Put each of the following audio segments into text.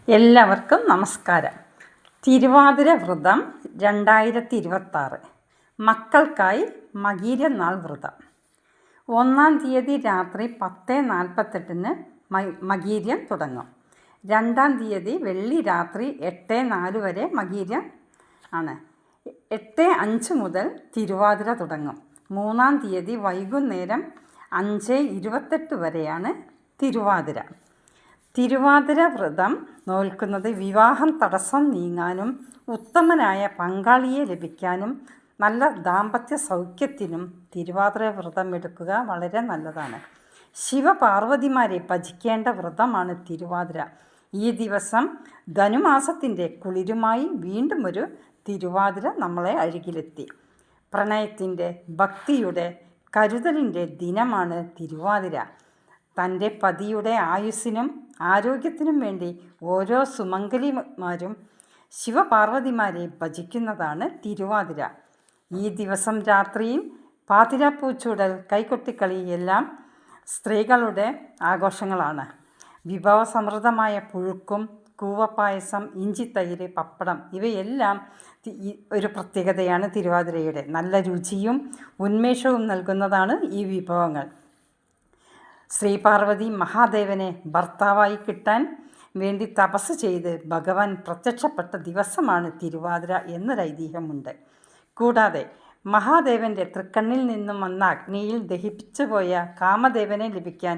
എല്ലാവർക്കും നമസ്കാരം. തിരുവാതിര വ്രതം 2026 മക്കൾക്കായി മകീരനാൾ വ്രതം. 1-ാം തീയതി രാത്രി 10:48 മകീര്യം തുടങ്ങും. 2-ാം തീയതി വെള്ളി രാത്രി 8:04 വരെ മകീര്യം ആണ്. 8:05 മുതൽ തിരുവാതിര തുടങ്ങും. 3-ാം തീയതി വൈകുന്നേരം 5:28 വരെയാണ് തിരുവാതിര. തിരുവാതിര വ്രതം നോൽക്കുന്നത് വിവാഹം തടസ്സം നീങ്ങാനും ഉത്തമനായ പങ്കാളിയെ ലഭിക്കാനും നല്ല ദാമ്പത്യ സൗഖ്യത്തിനും തിരുവാതിര വ്രതം എടുക്കുക വളരെ നല്ലതാണ്. ശിവപാർവതിമാരെ ഭജിക്കേണ്ട വ്രതമാണ് തിരുവാതിര. ഈ ദിവസം ധനുമാസത്തിൻ്റെ കുളിരുമായി വീണ്ടും ഒരു തിരുവാതിര നമ്മളെ അരികിലെത്തി. പ്രണയത്തിൻ്റെ, ഭക്തിയുടെ, കരുതലിൻ്റെ ദിനമാണ് തിരുവാതിര. തൻ്റെ പതിയുടെ ആയുസ്സിനും ആരോഗ്യത്തിനും വേണ്ടി ഓരോ സുമംഗലിമാരും ശിവപാർവതിമാരെ ഭജിക്കുന്നതാണ് തിരുവാതിര. ഈ ദിവസം രാത്രിയിൽ പാതിരാപ്പൂച്ചൂടൽ, കൈകൊട്ടിക്കളി എല്ലാം സ്ത്രീകളുടെ ആഘോഷങ്ങളാണ്. വിഭവസമൃദ്ധമായ പുഴുക്കും, കൂവപ്പായസം, ഇഞ്ചിത്തൈര്, പപ്പടം ഇവയെല്ലാം ഒരു പ്രത്യേകതയാണ് തിരുവാതിരയുടെ. നല്ല രുചിയും ഉന്മേഷവും നൽകുന്നതാണ് ഈ വിഭവങ്ങൾ. ശ്രീപാർവതി മഹാദേവനെ ഭർത്താവായി കിട്ടാൻ വേണ്ടി തപസ് ചെയ്ത് ഭഗവാൻ പ്രത്യക്ഷപ്പെട്ട ദിവസമാണ് തിരുവാതിര എന്നൊരൈതിഹ്യമുണ്ട്. കൂടാതെ മഹാദേവൻ്റെ തൃക്കണ്ണിൽ നിന്നും വന്ന അഗ്നിയിൽ ദഹിപ്പിച്ചു പോയ കാമദേവനെ ലഭിക്കാൻ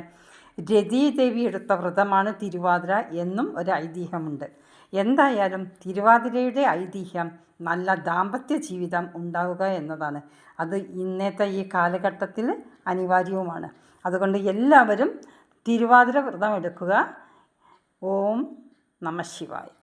രതീദേവി എടുത്ത വ്രതമാണ് തിരുവാതിര എന്നും ഒരു ഐതിഹ്യമുണ്ട്. എന്തായാലും തിരുവാതിരയുടെ ഐതിഹ്യം നല്ല ദാമ്പത്യ ജീവിതം ഉണ്ടാവുക എന്നതാണ്. അത് ഇന്നത്തെ ഈ കാലഘട്ടത്തിൽ അനിവാര്യവുമാണ്. അതുകൊണ്ട് എല്ലാവരും തിരുവാതിര വ്രതം എടുക്കുക. ഓം നമഃ ശിവായ.